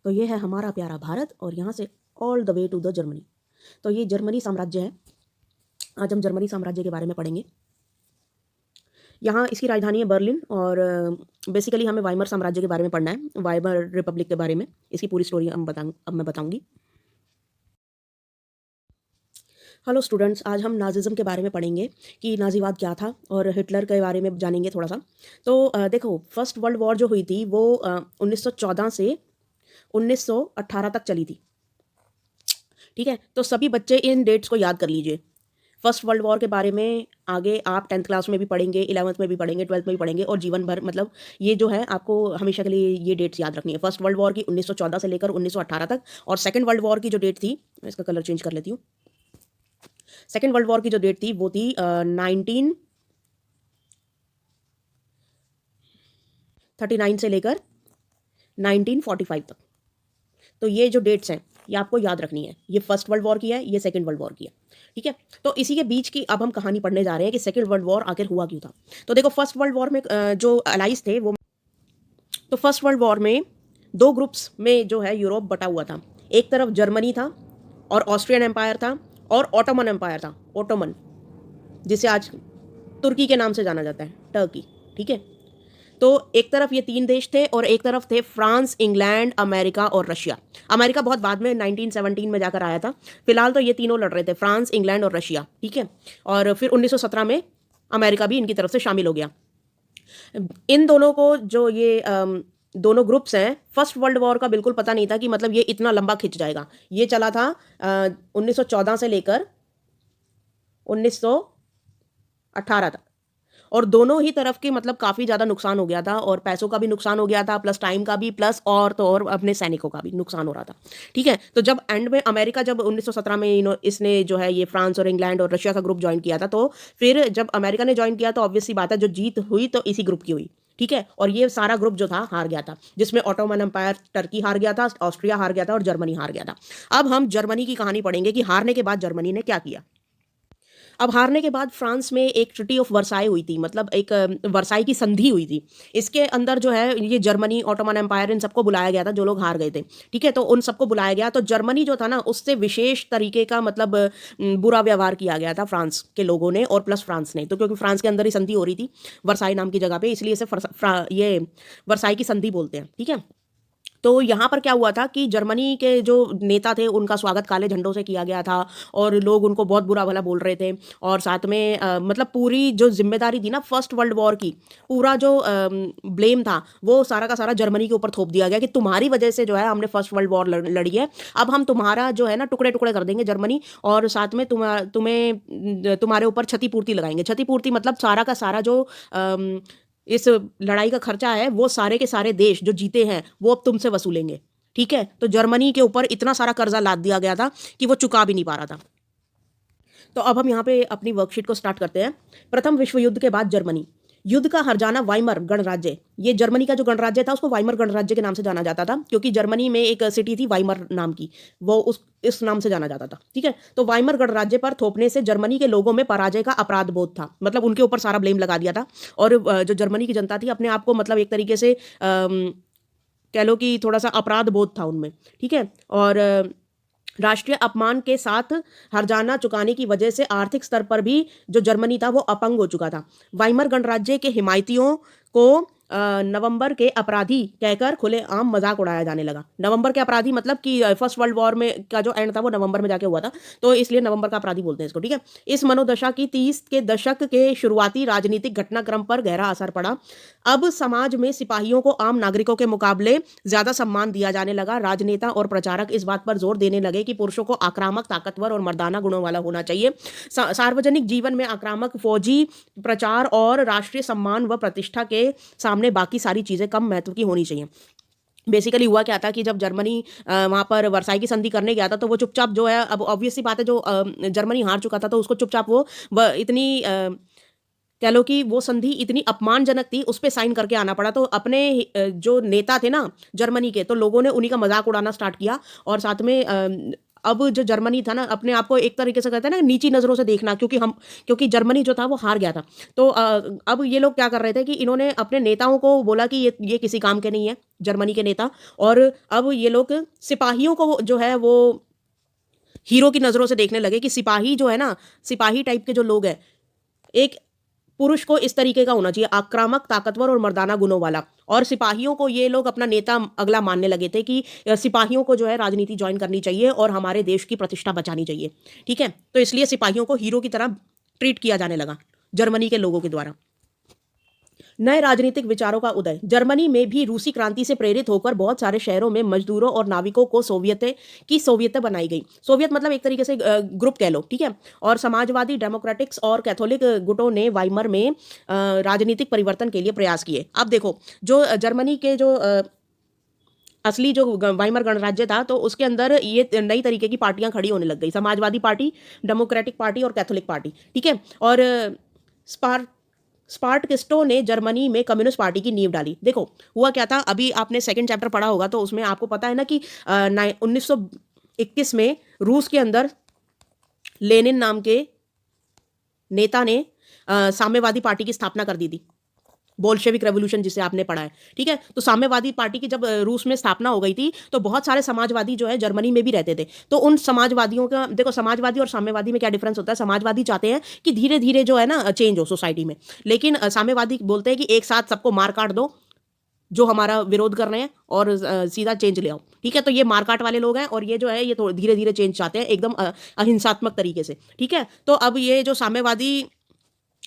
तो ये है हमारा प्यारा भारत और यहाँ से all the way to the Germany. तो ये जर्मनी साम्राज्य है। आज हम जर्मनी साम्राज्य के बारे में पढ़ेंगे। यहाँ इसकी राजधानी है बर्लिन और बेसिकली हमें वाइमर साम्राज्य के बारे में पढ़ना है, वाइमर रिपब्लिक के बारे में। इसकी पूरी स्टोरी अब मैं बताऊंगी। हेलो स्टूडेंट्स, आज हम नाजिज़्म के बारे में पढ़ेंगे कि नाजीवाद क्या था और हिटलर के बारे में जानेंगे थोड़ा सा। तो देखो, फर्स्ट वर्ल्ड वॉर जो हुई थी वो 1914 से 1918 तक चली थी। ठीक है, तो सभी बच्चे इन डेट्स को याद कर लीजिए। फर्स्ट वर्ल्ड वॉर के बारे में आगे आप 10th क्लास में भी पढ़ेंगे, 11th में भी पढ़ेंगे, 12th में भी पढ़ेंगे और जीवन भर, मतलब ये जो है आपको हमेशा के लिए ये डेट्स याद रखनी है। फर्स्ट वर्ल्ड वॉर की 1914 से लेकर 1918 तक, और सेकंड वर्ल्ड वॉर की जो डेट थी, मैं इसका कलर चेंज कर लेती हूँ। सेकेंड वर्ल्ड वॉर की जो डेट थी वो थी 1939 से लेकर 1945 तक। तो ये जो डेट्स हैं ये आपको याद रखनी है। ये फर्स्ट वर्ल्ड वॉर की है, ये सेकंड वर्ल्ड वॉर की है। ठीक है, तो इसी के बीच की अब हम कहानी पढ़ने जा रहे हैं कि सेकंड वर्ल्ड वॉर आखिर हुआ क्यों था। तो देखो, फर्स्ट वर्ल्ड वॉर में जो अलाइज थे वो, तो फर्स्ट वर्ल्ड वॉर में दो ग्रुप्स में जो है यूरोप बटा हुआ था। एक तरफ जर्मनी था और ऑस्ट्रियन एम्पायर था और ऑटोमन एम्पायर था। ऑटोमन, जिसे आज तुर्की के नाम से जाना जाता है, टर्की। ठीक है, तो एक तरफ ये तीन देश थे और एक तरफ थे फ्रांस, इंग्लैंड, अमेरिका और रशिया। अमेरिका बहुत बाद में 1917 में जाकर आया था। फिलहाल तो ये तीनों लड़ रहे थे, फ्रांस, इंग्लैंड और रशिया। ठीक है, और फिर 1917 में अमेरिका भी इनकी तरफ से शामिल हो गया। इन दोनों को जो ये दोनों ग्रुप्स हैं, फर्स्ट वर्ल्ड वॉर का बिल्कुल पता नहीं था कि मतलब ये इतना लंबा खिंच जाएगा। ये चला था 1914 से लेकर 1918 तक, और दोनों ही तरफ के मतलब काफ़ी ज़्यादा नुकसान हो गया था, और पैसों का भी नुकसान हो गया था, प्लस टाइम का भी, प्लस और तो और अपने सैनिकों का भी नुकसान हो रहा था। ठीक है, तो जब एंड में अमेरिका, जब 1917 में इसने जो है ये फ्रांस और इंग्लैंड और रशिया का ग्रुप ज्वाइन किया था, तो फिर जब अमेरिका ने ज्वाइन किया तो ऑब्वियस सी बात है जो जीत हुई तो इसी ग्रुप की हुई। ठीक है, और ये सारा ग्रुप जो था हार गया था, जिसमें ऑटोमन एम्पायर टर्की हार गया था, ऑस्ट्रिया हार गया था और जर्मनी हार गया था। अब हम जर्मनी की कहानी पढ़ेंगे कि हारने के बाद जर्मनी ने क्या किया। अब हारने के बाद फ्रांस में एक ट्रिटी ऑफ वर्साई हुई थी, मतलब एक वर्साई की संधि हुई थी। इसके अंदर जो है ये जर्मनी, ऑटोमन एम्पायर, इन सबको बुलाया गया था जो लोग हार गए थे। ठीक है, तो उन सबको बुलाया गया, तो जर्मनी जो था ना उससे विशेष तरीके का मतलब बुरा व्यवहार किया गया था फ्रांस के लोगों ने और प्लस फ्रांस ने। तो क्योंकि फ्रांस के अंदर ही संधि हो रही थी वर्साई नाम की जगह पे, इसलिए इसे ये वर्साई की संधि बोलते हैं। ठीक है, तो यहाँ पर क्या हुआ था कि जर्मनी के जो नेता थे उनका स्वागत काले झंडों से किया गया था और लोग उनको बहुत बुरा भला बोल रहे थे। और साथ में मतलब पूरी जो जिम्मेदारी थी ना फर्स्ट वर्ल्ड वॉर की, पूरा जो ब्लेम था वो सारा का सारा जर्मनी के ऊपर थोप दिया गया कि तुम्हारी वजह से जो है हमने फर्स्ट वर्ल्ड वॉर लड़ी है। अब हम तुम्हारा जो है ना टुकड़े टुकड़े कर देंगे जर्मनी, और साथ में तुम्हें तुम्हारे ऊपर क्षतिपूर्ति लगाएंगे। क्षतिपूर्ति मतलब सारा का सारा जो इस लड़ाई का खर्चा है वो सारे के सारे देश जो जीते हैं वो अब तुमसे वसूलेंगे। ठीक है, तो जर्मनी के ऊपर इतना सारा कर्जा लाद दिया गया था कि वो चुका भी नहीं पा रहा था। तो अब हम यहाँ पे अपनी वर्कशीट को स्टार्ट करते हैं। प्रथम विश्व युद्ध के बाद जर्मनी, युद्ध का हर जाना वाइमर गणराज्य, ये जर्मनी का जो गणराज्य था उसको वाइमर गणराज्य के नाम से जाना जाता था, क्योंकि जर्मनी में एक सिटी थी वाइमर नाम की, वो उस इस नाम से जाना जाता था। ठीक है, तो वाइमर गणराज्य पर थोपने से जर्मनी के लोगों में पराजय का अपराध बोध था, मतलब उनके ऊपर सारा ब्लेम लगा दिया था। और जो जर्मनी की जनता थी अपने आप को मतलब एक तरीके से कह लो कि थोड़ा सा अपराध बोध था उनमें। ठीक है, और राष्ट्रीय अपमान के साथ हर्जाना चुकाने की वजह से आर्थिक स्तर पर भी जो जर्मनी था वो अपंग हो चुका था। वाइमर गणराज्य के हिमायतियों को नवंबर के अपराधी कहकर खुलेआम मजाक उड़ाया जाने लगा। नवंबर के अपराधी मतलब कि फर्स्ट वर्ल्ड वॉर में का जो एंड था वो नवंबर में जाके हुआ था, तो इसलिए नवंबर का अपराधी बोलते हैं इसको। ठीक है, इस मनोदशा की 30 के दशक के शुरुआती राजनीतिक घटनाक्रम पर गहरा असर पड़ा। अब समाज में सिपाहियों को आम नागरिकों के मुकाबले ज्यादा सम्मान दिया जाने लगा। राजनेता और प्रचारक इस बात पर जोर देने लगे कि पुरुषों को आक्रामक, ताकतवर और मर्दाना गुणों वाला होना चाहिए। सार्वजनिक जीवन में आक्रामक, फौजी प्रचार और राष्ट्रीय सम्मान व प्रतिष्ठा के सामने बाकी सारी चीजें कम महत्व की होनी चाहिए। बेसिकली हुआ क्या था कि जब जर्मनी वहाँ पर वर्साई की संधि करने गया था तो वो चुपचाप जो है, अब ऑब्वियस सी बात है जो जर्मनी हार चुका था तो उसको चुपचाप वो इतनी कह लो कि वो संधि इतनी अपमानजनक थी, उस पे साइन करके आना पड़ा। तो अपने जो नेता थे ना जर्मनी के, तो लोगों ने उन्हीं का मजाक उड़ाना स्टार्ट किया और साथ में अब जो जर्मनी था ना, अपने आप को एक तरीके से कहते हैं ना नीची नज़रों से देखना, क्योंकि जर्मनी जो था वो हार गया था। तो अब ये लोग क्या कर रहे थे कि इन्होंने अपने नेताओं को बोला कि ये किसी काम के नहीं है, जर्मनी के नेता। और अब ये लोग सिपाहियों को जो है वो हीरो की नज़रों से देखने लगे कि सिपाही जो है ना, सिपाही टाइप के जो लोग हैं, एक पुरुष को इस तरीके का होना चाहिए, आक्रामक, ताकतवर और मर्दाना गुणों वाला। और सिपाहियों को ये लोग अपना नेता अगला मानने लगे थे कि सिपाहियों को जो है राजनीति ज्वाइन करनी चाहिए और हमारे देश की प्रतिष्ठा बचानी चाहिए। ठीक है, तो इसलिए सिपाहियों को हीरो की तरह ट्रीट किया जाने लगा जर्मनी के लोगों के द्वारा। नए राजनीतिक विचारों का उदय। जर्मनी में भी रूसी क्रांति से प्रेरित होकर बहुत सारे शहरों में मजदूरों और नाविकों को सोवियतें बनाई गई। सोवियत मतलब एक तरीके से ग्रुप कह लो, ठीक है। और समाजवादी, डेमोक्रेटिक्स और कैथोलिक गुटों ने वाइमर में राजनीतिक परिवर्तन के लिए प्रयास किए। अब देखो, जो जर्मनी के जो असली जो वाइमर गणराज्य था, तो उसके अंदर ये नई तरीके की पार्टियां खड़ी होने लग गई, समाजवादी पार्टी, डेमोक्रेटिक पार्टी और कैथोलिक पार्टी, ठीक है। और स्पार्टकिस्टों ने जर्मनी में कम्युनिस्ट पार्टी की नींव डाली। देखो हुआ क्या था, अभी आपने सेकंड चैप्टर पढ़ा होगा, तो उसमें आपको पता है ना कि 1921 में रूस के अंदर लेनिन नाम के नेता ने साम्यवादी पार्टी की स्थापना कर दी थी, बोल्शेविक रेवोल्यूशन जिसे आपने पढ़ा है, ठीक है। तो साम्यवादी पार्टी की जब रूस में स्थापना हो गई थी, तो बहुत सारे समाजवादी जो है जर्मनी में भी रहते थे। तो उन समाजवादियों का देखो, समाजवादी और साम्यवादी में क्या डिफरेंस होता है। समाजवादी चाहते हैं कि धीरे धीरे जो है ना चेंज हो सोसाइटी में, लेकिन साम्यवादी बोलते हैं कि एक साथ सबको मार काट दो जो हमारा विरोध कर रहे हैं, और सीधा चेंज ले आओ, ठीक है। तो ये मारकाट वाले लोग हैं, और ये जो है ये धीरे धीरे चेंज चाहते हैं, एकदम अहिंसात्मक तरीके से, ठीक है। तो अब ये जो साम्यवादी,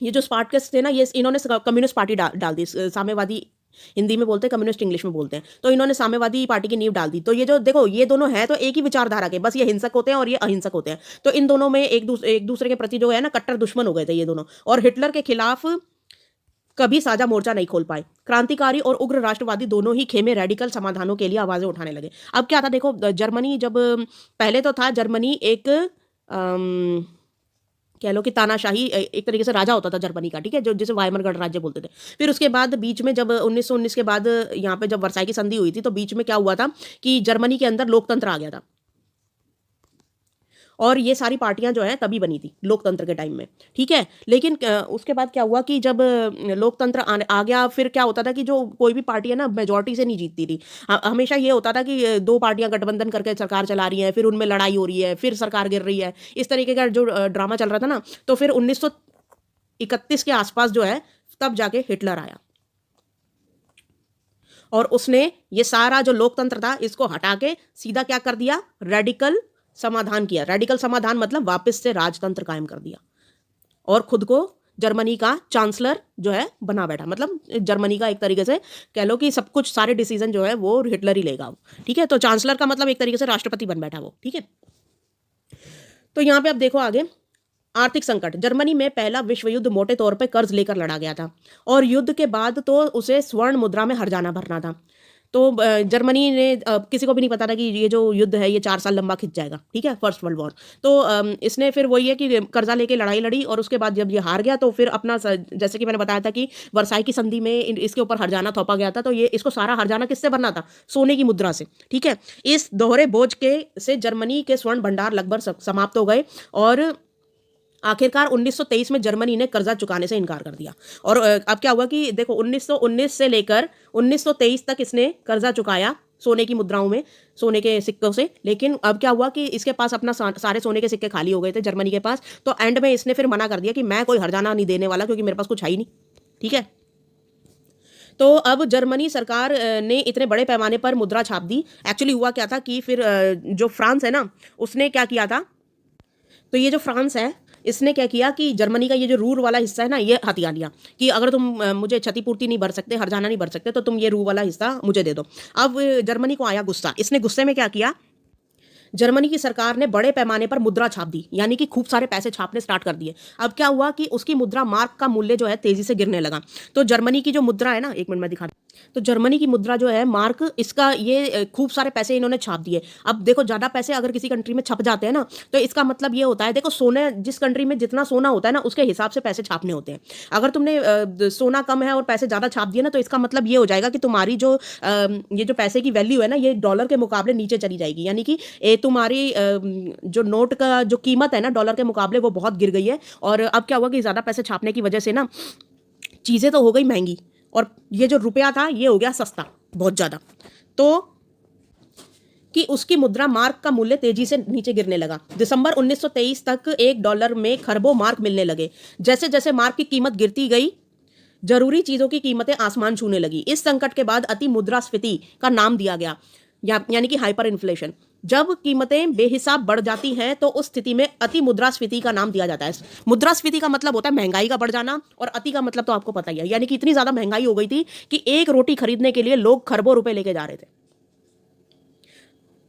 ये जो स्पार्टकिस्ट थे ना, ये इन्होंने कम्युनिस्ट पार्टी डाल दी। साम्यवादी हिंदी में बोलते हैं, कम्युनिस्ट इंग्लिश में बोलते हैं। तो इन्होंने साम्यवादी पार्टी की नींव डाल दी। तो ये जो देखो, ये दोनों हैं तो एक ही विचारधारा के, बस ये हिंसक होते हैं और ये अहिंसक होते हैं। तो इन दोनों में एक दूसरे के प्रति जो है ना कट्टर दुश्मन हो गए थे ये दोनों, और हिटलर के खिलाफ कभी साझा मोर्चा नहीं खोल पाए। क्रांतिकारी और उग्र राष्ट्रवादी दोनों ही खेमे रेडिकल समाधानों के लिए आवाजें उठाने लगे। अब क्या था देखो, जर्मनी जब पहले तो था, जर्मनी एक कह लो कि तानाशाही एक तरीके से राजा होता था जर्मनी का, ठीक है, जो जिसे वाइमर गणराज्य बोलते थे। फिर उसके बाद बीच में जब 1919 के बाद यहाँ पे जब वर्साई की संधि हुई थी, तो बीच में क्या हुआ था कि जर्मनी के अंदर लोकतंत्र आ गया था, और ये सारी पार्टियां जो है तभी बनी थी लोकतंत्र के टाइम में, ठीक है। लेकिन उसके बाद क्या हुआ कि जब लोकतंत्र आ गया, फिर क्या होता था कि जो कोई भी पार्टी है ना मेजोरिटी से नहीं जीतती थी। हमेशा ये होता था कि दो पार्टियां गठबंधन करके सरकार चला रही हैं, फिर उनमें लड़ाई हो रही है, फिर सरकार गिर रही है, इस तरीके का जो ड्रामा चल रहा था ना। तो फिर 1931 के आसपास जो है, तब जाके हिटलर आया, और उसने ये सारा जो लोकतंत्र था इसको हटा के सीधा क्या कर दिया, रेडिकल समाधान किया। रेडिकल समाधान मतलब वापस से राजतंत्र कायम कर दिया, और खुद को जर्मनी का चांसलर जो है बना बैठा। मतलब जर्मनी का एक तरीके से कह लो कि सब कुछ, सारे डिसीजन जो है वो हिटलर ही लेगा, ठीक है। तो चांसलर का मतलब एक तरीके से राष्ट्रपति बन बैठा वो, ठीक है। तो यहाँ पे अब देखो आगे, आर्थिक संकट। जर्मनी में पहला विश्व युद्ध मोटे तौर पे कर्ज लेकर लड़ा गया था, और युद्ध के बाद तो उसे स्वर्ण मुद्रा में हर्जाना भरना था। तो जर्मनी ने किसी को भी नहीं पता था कि ये जो युद्ध है ये 4 साल लंबा खिंच जाएगा, ठीक है, फर्स्ट वर्ल्ड वॉर। तो इसने फिर वही है कि कर्जा लेके लड़ाई लड़ी, और उसके बाद जब ये हार गया तो फिर अपना, जैसे कि मैंने बताया था कि वर्साई की संधि में इसके ऊपर हर्जाना थोपा गया था। तो ये इसको सारा हर्जाना किससे भरना था, सोने की मुद्रा से, ठीक है। इस दोहरे बोझ के से जर्मनी के स्वर्ण भंडार लगभग समाप्त हो गए, और आखिरकार 1923 में जर्मनी ने कर्जा चुकाने से इनकार कर दिया। और अब क्या हुआ कि देखो 1919 से लेकर 1923 तक इसने कर्जा चुकाया सोने की मुद्राओं में, सोने के सिक्कों से। लेकिन अब क्या हुआ कि इसके पास अपना सारे सोने के सिक्के खाली हो गए थे जर्मनी के पास। तो एंड में इसने फिर मना कर दिया कि मैं कोई हर्जाना नहीं देने वाला, क्योंकि मेरे पास कुछ है ही नहीं, ठीक है। तो अब जर्मनी सरकार ने इतने बड़े पैमाने पर मुद्रा छाप दी। एक्चुअली हुआ क्या था कि फिर जो फ्रांस है ना, उसने क्या किया था, तो ये जो फ्रांस है इसने क्या किया कि जर्मनी का ये जो रूर वाला हिस्सा है ना, ये हथिया लिया कि अगर तुम मुझे क्षतिपूर्ति नहीं भर सकते, हर्जाना नहीं भर सकते, तो तुम ये रू वाला हिस्सा मुझे दे दो। अब जर्मनी को आया गुस्सा। इसने गुस्से में क्या किया, जर्मनी की सरकार ने बड़े पैमाने पर मुद्रा छाप दी, यानी कि खूब सारे पैसे छापने स्टार्ट कर दिए। अब क्या हुआ कि उसकी मुद्रा मार्क का मूल्य जो है तेजी से गिरने लगा। तो जर्मनी की जो मुद्रा है ना, एक मिनट में दिखा, तो जर्मनी की मुद्रा जो है मार्क, इसका ये खूब सारे पैसे इन्होंने छाप दिए। अब देखो ज़्यादा पैसे अगर किसी कंट्री में छप जाते हैं ना, तो इसका मतलब ये होता है, देखो सोने, जिस कंट्री में जितना सोना होता है ना उसके हिसाब से पैसे छापने होते हैं। अगर तुमने सोना कम है और पैसे ज़्यादा छाप दिए ना, तो इसका मतलब ये हो जाएगा कि तुम्हारी जो ये जो पैसे की वैल्यू है ना, ये डॉलर के मुकाबले नीचे चली जाएगी। यानी कि तुम्हारी जो नोट का जो कीमत है ना डॉलर के मुकाबले, वो बहुत गिर गई है। और अब क्या हुआ कि ज़्यादा पैसे छापने की वजह से ना चीज़ें तो हो गई महंगी, और ये जो रुपया था ये हो गया सस्ता बहुत ज़्यादा। तो कि उसकी मुद्रा मार्क का मूल्य तेजी से नीचे गिरने लगा। दिसंबर 1923 तक $1 में खरबों मार्क मिलने लगे। जैसे जैसे मार्क की कीमत गिरती गई, जरूरी चीजों की कीमतें आसमान छूने लगी। इस संकट के बाद अति मुद्रास्फीति का नाम दिया गया, यानी कि हाइपर इन्फ्लेशन। जब कीमतें बेहिसाब बढ़ जाती हैं तो उस स्थिति में अति मुद्रास्फीति का नाम दिया जाता है। मुद्रास्फीति का मतलब होता है महंगाई का बढ़ जाना, और अति का मतलब तो आपको पता ही है, यानी कि इतनी ज्यादा महंगाई हो गई थी कि एक रोटी खरीदने के लिए लोग खरबों रुपए लेके जा रहे थे।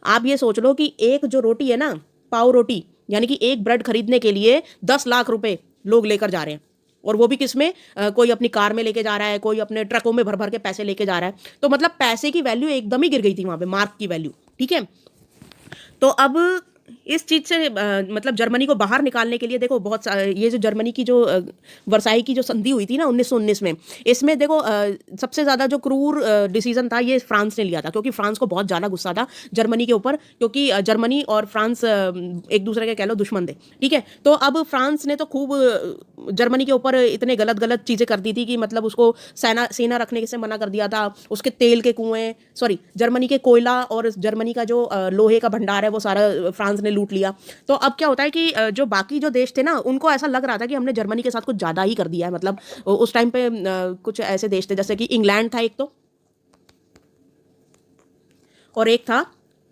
आप ये सोच लो कि एक जो रोटी है ना, पाव रोटी, यानी कि एक ब्रेड खरीदने के लिए 10 लाख रुपए लोग लेकर जा रहे हैं। और वो भी किसमें, कोई अपनी कार में लेके जा रहा है, कोई अपने ट्रकों में भर भर के पैसे लेके जा रहा है। तो मतलब पैसे की वैल्यू एकदम ही गिर गई थी वहां पे, मार्क की वैल्यू। ठीक है, तो अब इस चीज से मतलब जर्मनी को बाहर निकालने के लिए देखो ये जो जर्मनी की जो वर्साई की जो संधि हुई थी ना 1919 में, इसमें देखो सबसे ज्यादा जो क्रूर डिसीजन था ये फ्रांस ने लिया था, क्योंकि फ्रांस को बहुत ज्यादा गुस्सा था जर्मनी के ऊपर, क्योंकि जर्मनी और फ्रांस एक दूसरे के कह लो दुश्मन थे। ठीक है, तो अब फ्रांस ने तो खूब जर्मनी के ऊपर इतने गलत गलत चीजें कर दी थी कि मतलब उसको सेना रखने से मना कर दिया था, उसके तेल के कुएं, सॉरी जर्मनी के कोयला और जर्मनी का जो लोहे का भंडार है वो सारा फ्रांस ने लूट लिया। तो अब क्या होता है कि जो बाकी जो देश थे ना, उनको ऐसा लग रहा था कि हमने जर्मनी के साथ कुछ ज्यादा ही कर दिया है। मतलब उस टाइम पे कुछ ऐसे देश थे जैसे कि इंग्लैंड था एक तो, और एक था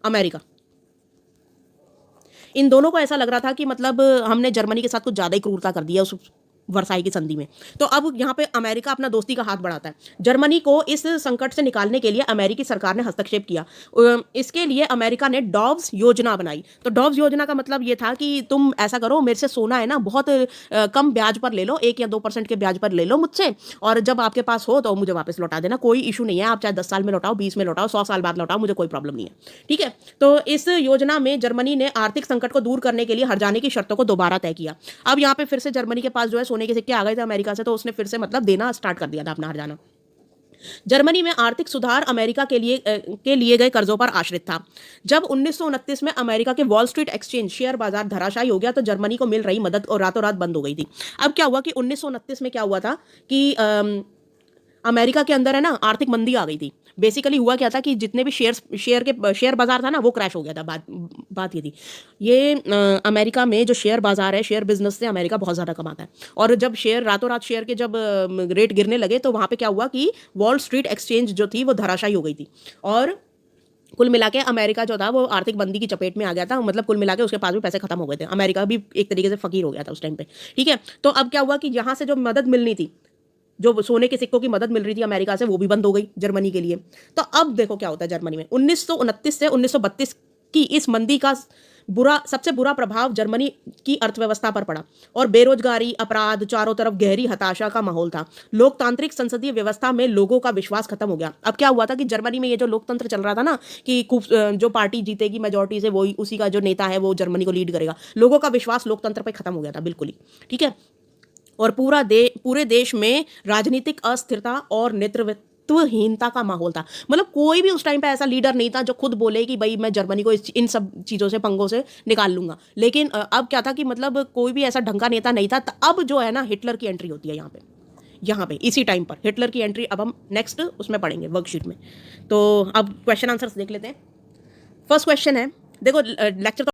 अमेरिका। इन दोनों को ऐसा लग रहा था कि मतलब हमने जर्मनी के साथ कुछ ज्यादा ही क्रूरता कर दी है उस वर्साई की संधि में। तो अब यहाँ पे अमेरिका अपना दोस्ती का हाथ बढ़ाता है। जर्मनी को इस संकट से निकालने के लिए अमेरिकी सरकार ने हस्तक्षेप किया। इसके लिए अमेरिका ने डॉव्स योजना बनाई। तो डॉव्स योजना का मतलब ये था कि तुम ऐसा करो, मेरे से सोना है ना बहुत कम ब्याज पर ले लो, 1 या 2% के ब्याज पर ले लो मुझसे, और जब आपके पास हो तो मुझे वापस लौटा देना, कोई इशू नहीं है। आप चाहे 10 साल में लौटाओ, 20 में लौटाओ, 100 साल बाद लौटाओ, मुझे कोई प्रॉब्लम नहीं है। ठीक है, तो इस योजना में जर्मनी ने आर्थिक संकट को दूर करने के लिए हर्जाने की शर्तों को दोबारा तय किया। अब यहाँ पे फिर से जर्मनी के पास जो है सोने के सिक्के आ गए थे अमेरिका से, तो उसने फिर से मतलब देना स्टार्ट कर दिया था अपना हर्जाना। जर्मनी में आर्थिक सुधार अमेरिका के लिए गए कर्जों पर आश्रित था। जब 1929 में अमेरिका के वॉल स्ट्रीट एक्सचेंज शेयर बाजार धराशायी हो गया, तो जर्मनी को मिल रही मदद और रातों रात बंद हो गई थी। अब क्या हुआ कि 1929 में क्या हुआ था कि अमेरिका के अंदर है ना आर्थिक मंदी आ गई थी। बेसिकली हुआ क्या था कि जितने भी शेयर बाजार था ना वो क्रैश हो गया था। बात ये थी, ये अमेरिका में जो शेयर बाजार है, शेयर बिजनेस से अमेरिका बहुत ज़्यादा कमाता है। और जब शेयर रातों रात शेयर के जब रेट गिरने लगे, तो वहाँ पे क्या हुआ कि वॉल स्ट्रीट एक्सचेंज जो थी वो धराशायी हो गई थी। और कुल मिला के अमेरिका जो था वो आर्थिक मंदी की चपेट में आ गया था। मतलब कुल मिला के उसके पास भी पैसे खत्म हो गए थे। अमेरिका भी एक तरीके से फकीर हो गया था उस टाइम पे। ठीक है, तो अब क्या हुआ कि यहाँ से जो मदद मिलनी थी, जो सोने के सिक्कों की मदद मिल रही थी अमेरिका से, वो भी बंद हो गई जर्मनी के लिए। तो अब देखो क्या होता है जर्मनी में। 1929 से 1932 की इस मंदी का सबसे बुरा प्रभाव जर्मनी की अर्थव्यवस्था पर पड़ा, और बेरोजगारी, अपराध, चारों तरफ गहरी हताशा का माहौल था। लोकतांत्रिक संसदीय व्यवस्था में लोगों का विश्वास खत्म हो गया। अब क्या हुआ था कि जर्मनी में ये जो लोकतंत्र चल रहा था ना, कि जो पार्टी जीतेगी मेजोरिटी से, वही उसी का जो नेता है वो जर्मनी को लीड करेगा, लोगों का विश्वास लोकतंत्र पर खत्म हो गया था बिल्कुल ही। ठीक है, और पूरे देश में राजनीतिक अस्थिरता और नेतृत्वहीनता का माहौल था। मतलब कोई भी उस टाइम पे ऐसा लीडर नहीं था जो खुद बोले कि भाई मैं जर्मनी को इन सब चीज़ों से, पंगों से निकाल लूंगा। लेकिन अब क्या था कि मतलब कोई भी ऐसा ढंग का नेता नहीं था। तो अब जो है ना हिटलर की एंट्री होती है यहाँ पे इसी टाइम पर हिटलर की एंट्री अब हम नेक्स्ट उसमें पढ़ेंगे वर्कशीट में। तो अब क्वेश्चन आंसर्स देख लेते हैं। फर्स्ट क्वेश्चन है, देखो लेक्चर